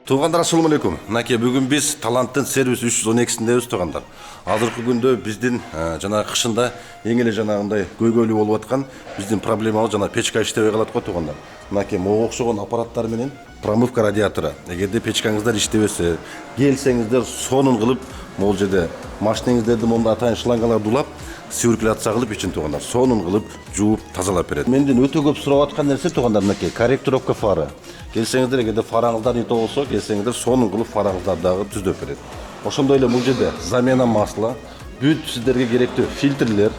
Туугандар, ассаламу алейкум. Наке бүгүн биз таланттын сервис 312-синдебиз туугандар. Азыркы күндө биздин жана кышында эң эле жанагындай көйгөйлүү болуп аткан биздин проблемалуу жана печка иштебей калат го туугандар. Наке мага окшогон аппараттар менен промывка радиатору. Эгерде печкаңыздар иштебесе, келсеңиздер сонун кылып могул жерде машинеңиздерди монда атайын шлангаларды улап, циркуляция кылып ичин туугандар. Сонун кылып жууп тазалап берет. Менден өтө көп сурап аткан нерсе туугандар, наке корректировка фары. Келсеңиздер, эгерде фараңыздар ите болсо, келсеңиздер сонун кылып фараңыздарды дагы түздөп берет. Ошондой эле бул жерде замена масла, бүт сиздерге керектүү фильтрлер,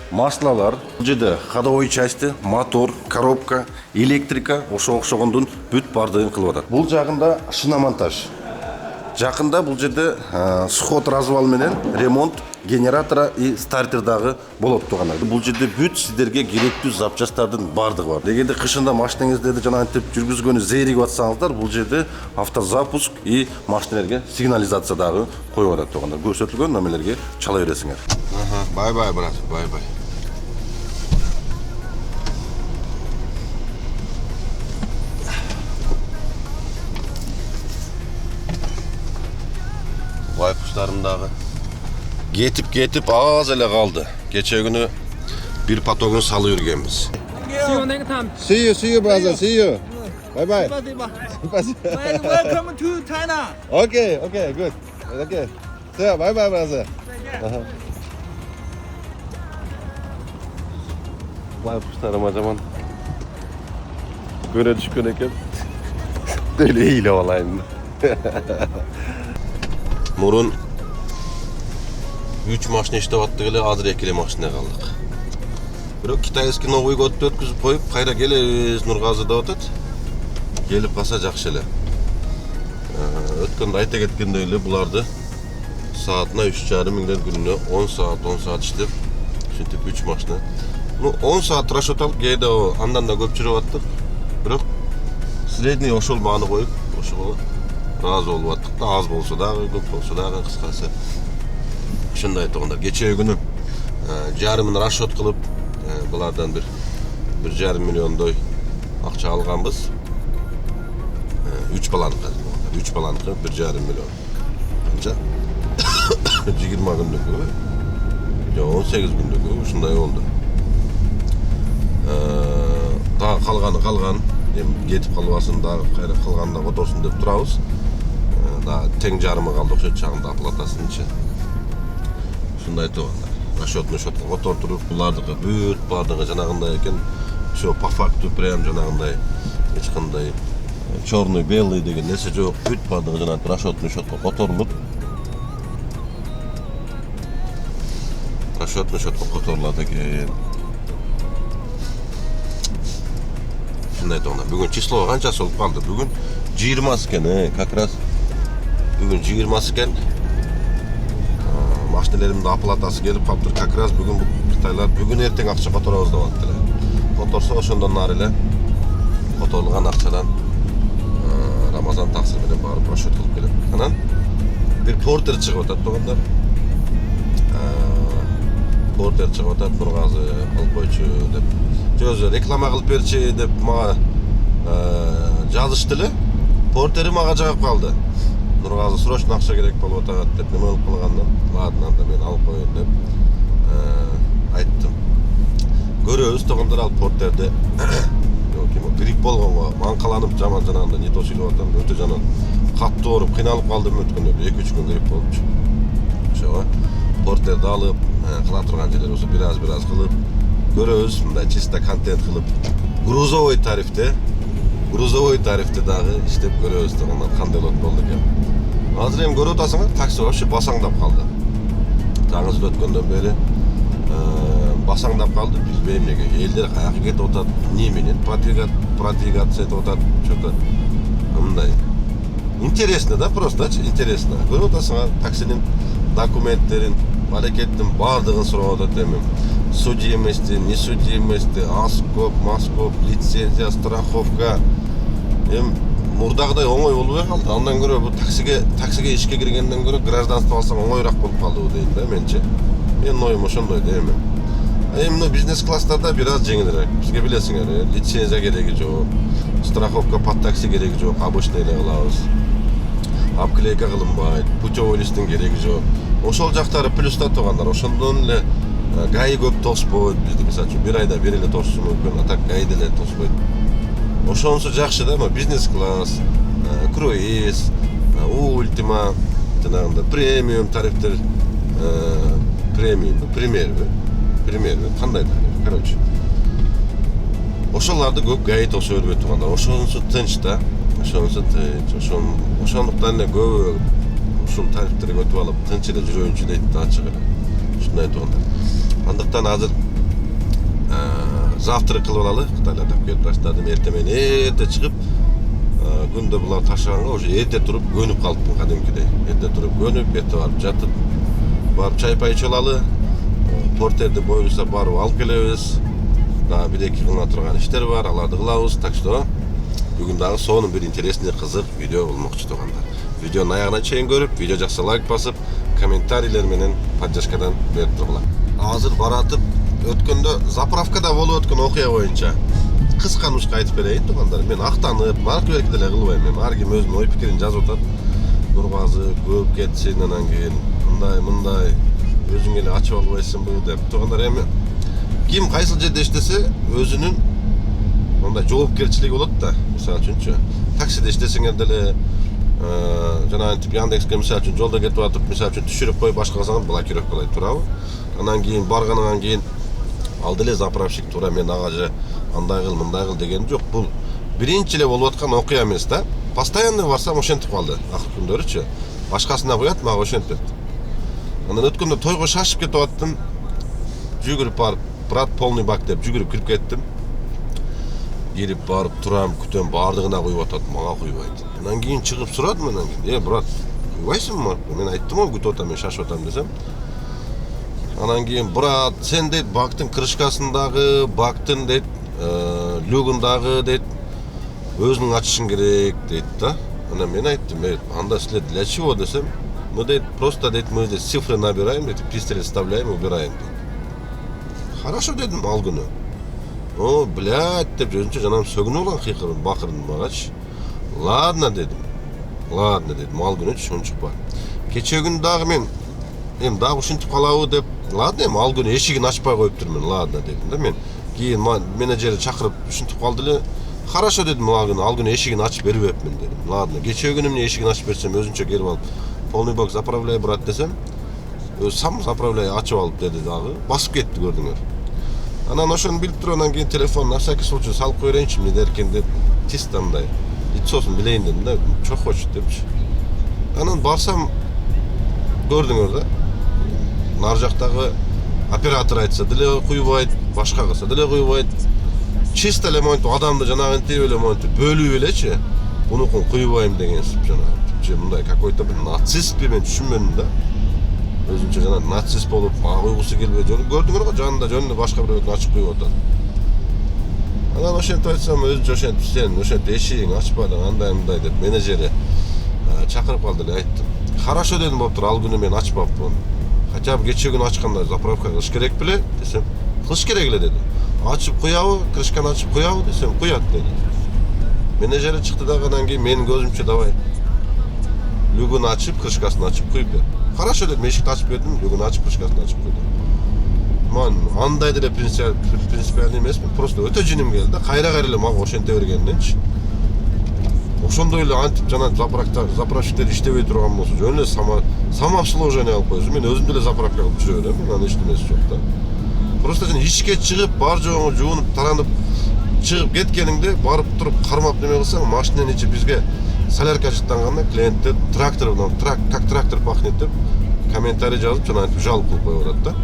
маслалар, бул жерде ходовой части, мотор, коробка, электрика, ошо окшогондун бүт бардыгын кылып атат. Бул жагында шиномонтаж. Жакында бул жерде сход развал менен ремонт генератора и стартер дагы болот туугандар. Бул жерде бүт сиздерге керектүү запчастардын бардыгы бар. Эгерде кышында машинеңиздерди жана антип жүргүзгөнү зээригип атсаңыздар, бул жерде автозапуск и машинелерге сигнализация дагы коюп атат туугандар. Көрсөтүлгөн номерлерге чала бересиңер. Бай-бай, брат, бай-бай. Байкуштарым дагы кетип аз эле калды. Кече күнү бир потогун салып жүргөнбүз. See you next time. See you, brother, see you. Bye-bye. Welcome to China. Okay, good. Okay. So, bye-bye, brother. Байкуштарым ажаман көрө түшкөн экен. Деле эйлеп алайын. Мурун 3 машина иштеп аттык эле, азыр 2 эле машина калдык. Бирок китайский новый годду өткүзүп коюп, кайра келебиз Нургазы деп атат. Келип калса жакшы эле. Өткөндө айта кеткендей эле буларды саатына 3,5 миңден күнүнө 10 саат иштеп, ушинтип 3 машина. 10 саат расчет алып, кээде андан да көп жүрүп аттык. Бирок средний ошол мааны коюп, ошого разы болуп аттык да, аз болсо дагы, көп болсо дагы, кыскасы. Ушундай айтганда, кечээ күнү жарымын расчет кылып, булардан бир 1,5 миллиондой акча алганбыз. 3 баланыкы 1,5 миллион. Канча? 20 күндүкү. Жок, 18 күндүкү, ушундай болду. Дагы калган, эми кетип калбасын, дагы кайра калганда которсун деп турабыз. Да тең жарымы калды ошол чагында оплатасынчы. Ушундай айтганда, расчетный счетко котортуруп, булардыкы бүт бардыгы жанагындай экен. Всё по факту прям жанагындай эч кандай черный белый деген нерсе жок. Бүт бардыгы жанагы расчетный счетко которулуп. Расчетный счетко которулат экен. Ушундай айтганда, бүгүн число канчасы болуп калды? Бүгүн 20 экен, как раз бүгүн 20 экен. Машинелеримди оплатасы келип калыптыр. Как раз бүгүн бул кытайлар бүгүн эртең акча которобуз деп аттыр. Которсо ошондон ары эле которулган акчадан Рамазан таксир менен барып расчет кылып келет. Анан бир портер чыгып атат туугандар. Портер чыгып атат, Нургазы алып койчу деп. Өзү реклама кылып берчи деп мага жазышты эле. Портери мага жагып калды. Нургазы срочно акча керек болуп атат деп неме кылып калгандан, ладно, анда мен алып коеюн деп айттым. Көрөбүз туугандар, ал портерди грипп болгонго маңкаланып жаман жанагында не то сүйлөп атам, өтө жаман каттуу ооруп кыйналып калдым өткөндө 2-3 күн грипп болупчу. Ошого портерди алып, кыла турган жерлер болсо бир аз кылып көрөбүз, мындай чисто контент кылып грузовой тарифте дагы иштеп көрөбүз туугандар, кандай болот болду экен. Азыр эми көрүп атасыңар, такси вообще басаңдап калды. Таңыз өткөндөн бери басаңдап калды, билбейм эмнеге. Элдер каяка кетип атат, эмне менен продвигация этип атат, что-то мындай. Интересно да, просто интересно. Көрүп атасыңар, таксинин документтерин, аракеттин бардыгын сурап атат эми. Судимости, несудимости, аскоп, маскоп, лицензия, страховка. Эми мурдагыдай оңой болбой калды. Андан көрө бу таксиге ишке киргенден көрө гражданство алсаң оңойраак болуп калды дейм да менчи. Менин оюм ошондой да эми. Эми бизнес класстарда бир аз жеңилирээк. Бизге билесиңер, лицензия кереги жок, страховка под такси кереги жок, обычный эле кылабыз. обклейка кылынбайт, путевой листтин кереги жок. Ошол жактары плюста тургандар. Ошондон эле гаи көп тоспойт. Бизди мисалы үчүн бир айда бир эле тосушу мүмкүн, а так гаи деле тоспойт. Ошонусу жакшы да, бизнес класс, круиз, ультима, жанагындай премиум тарифтер, премиум, кандай тариф, короче. Ошоларды көп гаи тосо бербей тургандар. Ошонусу тынч да. Ошондуктан эле көбү ушул тарифтерге өтүп алып, тынч эле жүрөйүнчү дейт ачык эле. Ушундай тургандар. Андыктан азыр завтрак кылып алалы. Кытайлардан келип баштадым. Эртең менен эрте чыгып, күндө булар ташаганга уже эрте туруп көнүп калыптым кадимкидей. Эрте туруп көнүп, эрте барып жатып, барып чай пай ичип алалы. Портерди боюнча барып алып келебиз. Дагы бир-эки кылына турган иштер бар, аларды кылабыз. Так что бүгүн дагы сонун бир интересный, кызык видео болмокчу тургандар. Видеонун аягына чейин көрүп, видео жакса лайк басып, комментарийлер менен поддержкадан берип тургула. Азыр баратып өткөндө заправкада болуп өткөн окуя боюнча кыска нуска айтып берейин тургандар. Мен актанып, маркеберки деле кылбайм. Мен ар ким өзүнүн ой пикирин жазып атат. Нургазы көп кетсин, анан кийин мындай өзүң эле ачып албайсыңбы деп тургандар. Эми ким кайсыл жерде иштесе өзүнүн мындай жоопкерчилиги болот да. Мисалы үчүнчү, таксиде иштесеңер деле жанагынтип Яндекске мисалы үчүн жолдо кетип атып, мисалы үчүн түшүрүп коюп башка кылсаңыз блокировкалайт, туурабы? Анан кийин баргандан кийин ал деле заправщик туура мен ага же андай кыл, мындай кыл деген жок. Бул биринчи эле болуп аткан окуя эмес да. Постоянно барсам ошентип калды. Акыр күндөрүчү. Башкасына коёт, мага ошентет. Анан өткөндө тойго шашып кетип аттым. Жүгүрүп барып, брат полный бак деп жүгүрүп кирип кеттим. Кирип барып турам, күтөм, бардыгына куюп атат, мага куйбайт. Анан кийин чыгып сурадым, анан кийин, брат, куйбайсыңбы? Мен айттым го, күтүп атам, мен шашып атам десем. Анан кийин, брат, сен дейт бактын крышкасындагы, бактын дейт, люгундагы дейт, өзүң ачышың керек дейт да. Анан мен айттым, анда силер для чего десем, мы дейт просто дейт мы здесь цифры набираем, дейт, пистолет вставляем, убираем дейт. Хорошо дедим ал күнү. О, блядь, деп өзүнчө жанам сөгүнүп алган кыйкырып бакырдым магачы. Ладно дедим, ал күнү ушунчук бар. Кечээ күнү дагы мен эми дагы ушинтип калабы деп, ладно, эми ал күнү эшигин ачпай коюптурмун, ладно дедим да мен. Кийин менеджери чакырып ушинтип калды эле. Хорошо дедим, ал күнү эшигин ачып бербепмин дедим. Ладно, кечээ күнү эмне эшигин ачып берсем, өзүнчө келип алып, полный бак заправляй, брат десем, өзү сам заправляй ачып алып деди дагы, басып кетти, көрдүңөр. Анан ошону билип туруп, анан кийин телефон на всякий случай салып коерейинчи, эмне деркен деп, чисто мындай лицосун билейин дедим да, чокоч депчи. Анан барсам, көрдүңөр да, нар жактагы оператор айтса деле куйбайт, башка кылса деле куйбайт. Чисто эле монтип адамды жанагынтип эле монтип бөлүп элечи, мунукун куйбайм дегенсип жанагы. Мындай какой-то бир нацистпи, мен түшүнбөдүм да. Өзүнчө жана нацист болуп, ага куйгусу келбей, көрдүңөр го, жанында жөнүндө башка бирөөнү ачып коюп атат. Анан ошентип айтсам, өзүнчө ошентип, сен ошентип эшигиң ачпадың, андай деп менеджери чакырып калды эле, айттым. Хорошо дедим, болуптур, ал күнү мен ачпапмын. Хотя бы кечээ күнү ачканда заправка кылыш керек беле десем, кылыш керек эле деди. Ачып куябы, крышканы ачып куябы десем, куят деди. Менеджери чыкты дагы, анан кийин менин көзүмчө давай люгун ачып, крышкасын ачып куюп бер. Хорошо дедим, эшикти ачып бердим, люгун ачып, крышкасын ачып куйдум. Мен андай деле принципиальный эмесмин, просто өтө жиним келди да, кайра эле мага ошенте бергенденчи. Ошондой эле антип жана заправщиктер иштебей турган болсо, жөн эле самообслуживание алып койсун. Мен өзүм деле заправка кылып жүрө берем, анан эч нерсе жок да. Просто сен ишке чыгып, бар жоогуңу жуунуп, таранып чыгып кеткениңде барып туруп кармап неме кылсаң, машинанын ичи бизге солярка жыттанганда клиенттер трактор менен как трактор пахнет деп комментарий жазып, жанагынтип жалоб кылып коюп атат да.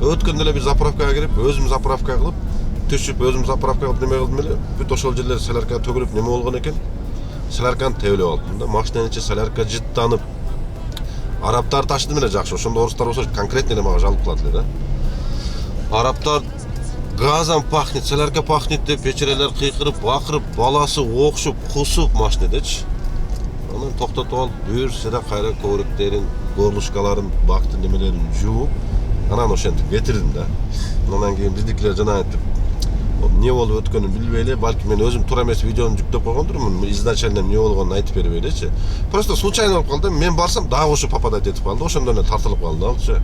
Өткөндө эле бир заправкага кирип, өзүм заправка кылып, түшүп, өзүм заправка кылып неме кылдым эле. Бүт ошол жерлер солярка төгүлүп неме болгон экен. Солярканы тебелеп алдым да, машинанын ичи солярка жыттанып. Араптар ташыдым эле жакшы, ошондо орустар болсо конкретно эле мага жалоб кылат эле да. Араптар газом пахнет, солярка пахнет деп печерелер кыйкырып, бакырып, баласы окшуп, кусуп машинедечи. Анан токтотуп алып, бүйүрсө кайра ковриктерин, горлушкаларын, бактын немелерин жууп, анан ошентип кетирдим да. Анан кийин биздикилер жанагынтип эмне болуп өткөнүн билбей эле, балки мен өзүм туура эмес видеону жүктөп койгондурмун. Изначально эмне болгонун айтып бербей элечи. Просто случайно болуп калды. Мен барсам дагы ошо попадать этип калды. Ошондон эле тартылып калды алчы.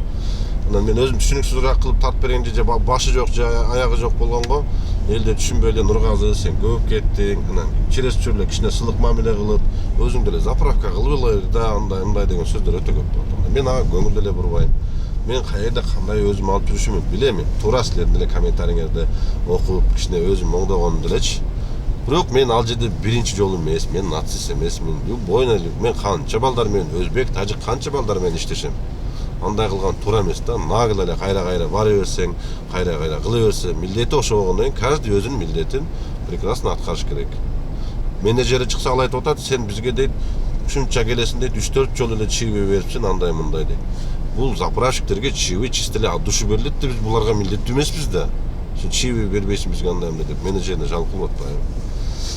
Анан мен өзүм түшүнүксүзүрөөк кылып тартып бергенде же башы жок же аягы жок болгонго элде түшүнбөй эле Нургазы сен көп кеттиң, анан чересчур эле кичине сылык мамиле кылып, өзүң деле заправка кылып эле да андай деген сөздөр өтө көп болду. Мен ага көңүл деле бурбайм. Мен кайерде кандай өзүм алып жүрүшүмдү билем. Туура силердин эле комментариңерди окуп, кичине өзүм оңдогонум делечи. Бирок мен ал жерде биринчи жолу эмес, мен нацист эмесмин. Бойна мен канча балдар менен өзбек, тажик канча балдар менен иштешем. Андай кылган туура эмес да. Нагыл эле кайра бара берсең, кайра кыла берсе, милдети ошо болгондон кийин каждый өзүнүн милдетин прекрасно аткарыш керек. Менеджери чыкса ал айтып атат, сен бизге дейт ушунча келесиң дейт 3-4 жолу эле чиби берипсиң, андай мындай дейт. Бул заправщиктерге чиби чисто эле от души берилет да, биз буларга милдеттүү эмеспиз да. Сен чиби бербейсиң бизге андай эмне деп менеджерине жалп кылып атпайбы.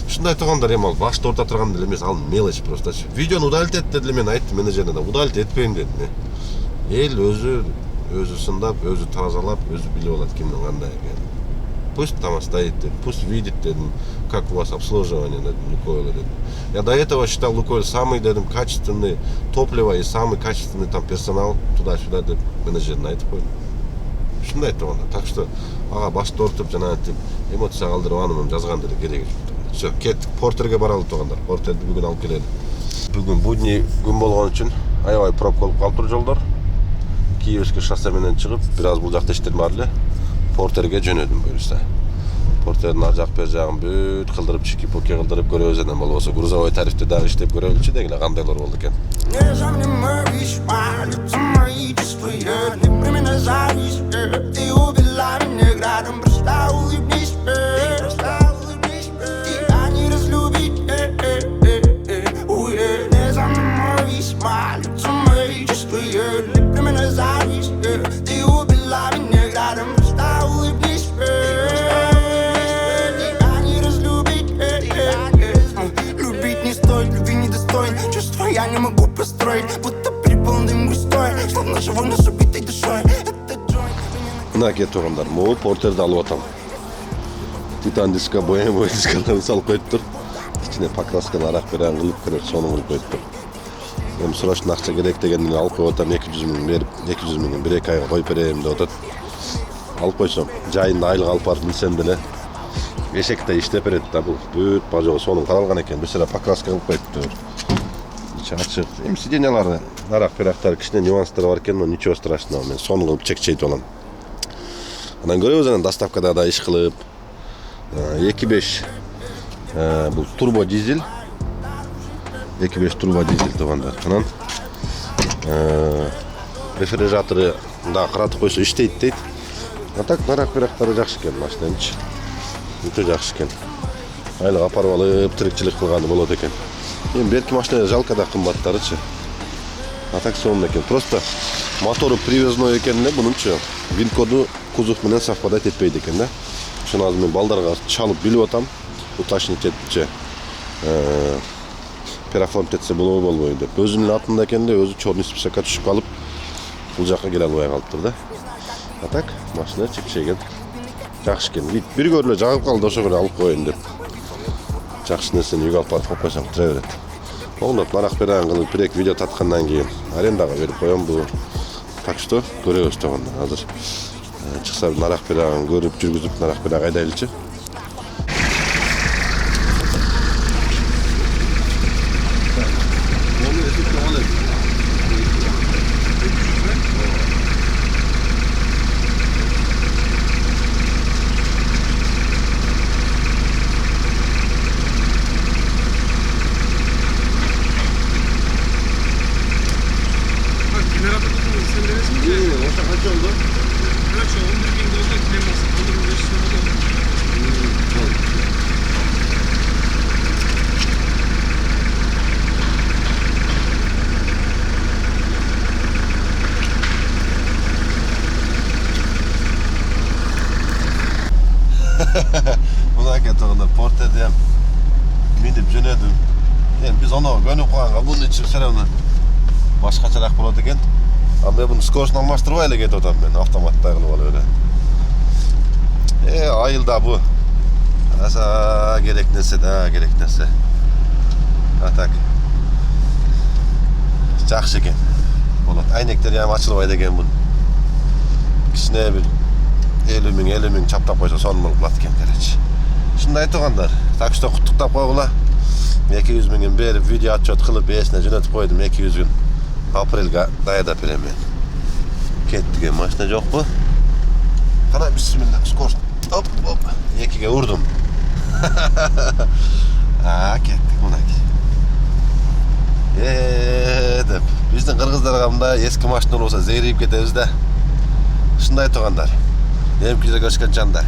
Ушундай айтгандар эми ал башта орто турган деле эмес, ал мелочь просто. Видеону удалить эт деди, мен айттым менеджерине да, удалить этпейм дедим. Эл өзү сындап, өзү тазалап, өзү билип алат кимдин кандай экенин. Пусть там стоит, пусть видит, дедим, как у вас обслуживание, дедим, Лукойла, дедим. Я до этого считал Лукойл самый, дедим, качественный топливо и самый качественный там персонал туда-сюда, деп менеджерин айтып койдум. Ушундай айтып анда. Так что ага башты ортуп жана эмоция калтырып анын жазган деле кереги жок. Всё, кеттик, портерге баралы тугандар. Портерди бүгүн алып келели. Бүгүн будний күн болгон үчүн аябай пробка болуп калыптыр жолдор. Киевский шоссе менен чыгып, бир аз бул жакта иштер бар эле. Портерге жөнөдүм буюрса. Портердин ар жак бер жагын бүт кылдырып, чики-пуки кылдырып көрөбүз, анан болбосо грузовой тарифте дагы иштеп көрөлүчү дегиле кандайлар болду экен. Я не могу построить, будто прибыл дым густой, словно живой, но с убитой душой. Мына кет тугандар, могу портерди алып атам. Титан диска, боемой дискаларын салып коюптур. Кичине покрасканы арак берен кылып көрөт, сону кылып коюптур. Эми срочно акча керек дегенден алып коюп атам, 200 миң берип, 200 миңин 1-2 айга коюп берем деп атат. Алып койсом, жайында айлык алып барып билсем деле эшекте иштеп берет да, бул бүт бажоо сонун каралган экен, бир сыра покраска кылып коюптур. Ачык. Эми сиденьялары арак перактары кичине нюанстары бар экен, но ничего страшного, мен сону кылып чекчейтип алам. Анан көрөбүз, анан доставкада да иш кылып 2.5 бул турбо дизель. 2.5 турбо дизель тугандар. Анан рефрижератору да каратып койсо иштейт дейт. А так арак перактары жакшы экен машинанчы. Өтө жакшы экен. Айлык апарып алып тирикчилик кылганы болот экен. Эми берки машина жалко да кымбаттарычы. А так сонун экен. Просто мотору привозной экен эле бунунчу. Винкоду кузов менен совпадать этпейт экен да. Ошону азыр мен балдарга чалып билип атам. Уточнить этчи. Переоформить этсе болобу болбойбу деп. Өзүнүн атында экен да, өзү чорный списокко түшүп калып, бул жака келе албай калыптыр да. А так машина чекчеген. Жакшы экен. Бир көрүлө жагып калды, ошого эле алып коеюн деп. Жакшы нерсени үйгө алып барып койсоң тура берет. Оңдоп нарак берен кылып бирек видео таткандан кийин арендага берип коем бу. Так что көрөбүз тогондо. Азыр чыкса нарак берен көрүп жүргүзүп нарак берен айдайлычы. Мына кетогонда портерди ham минип жөнөдүм. Эми биз оно көнүп калганга бунун ичи сыраны башкачараак болот экен. А мен буну скоростун алмаштырбай эле кетип атам мен, автоматтай кылып алып эле. Айылда бу аса керек нәрсе да, керек нәрсе. Так. Жақсы екен. Болады. Әйнектер ям ачылбайды екен бұн. Кішіне бір 50 мың чаптап қойса соны болады екен, короче. Шындай тұрғандар. Так что құттықтап қойғыла. 200 мыңын беріп, видео отчет қылып, есіне жөнетіп қойдым 200 күн. Апрельға дайындап беремін. Кеттіген машина жоқ қой. Қана бисмилла, скорость. Оп, оп. 2-ге ұрдым. Кеттік мұнак. Деп. Біздің қырғыздарға мұнда ескі машина болса зейрейіп кетеміз да. Шындай тұрғандар. Емкі жерге өшкен жанда.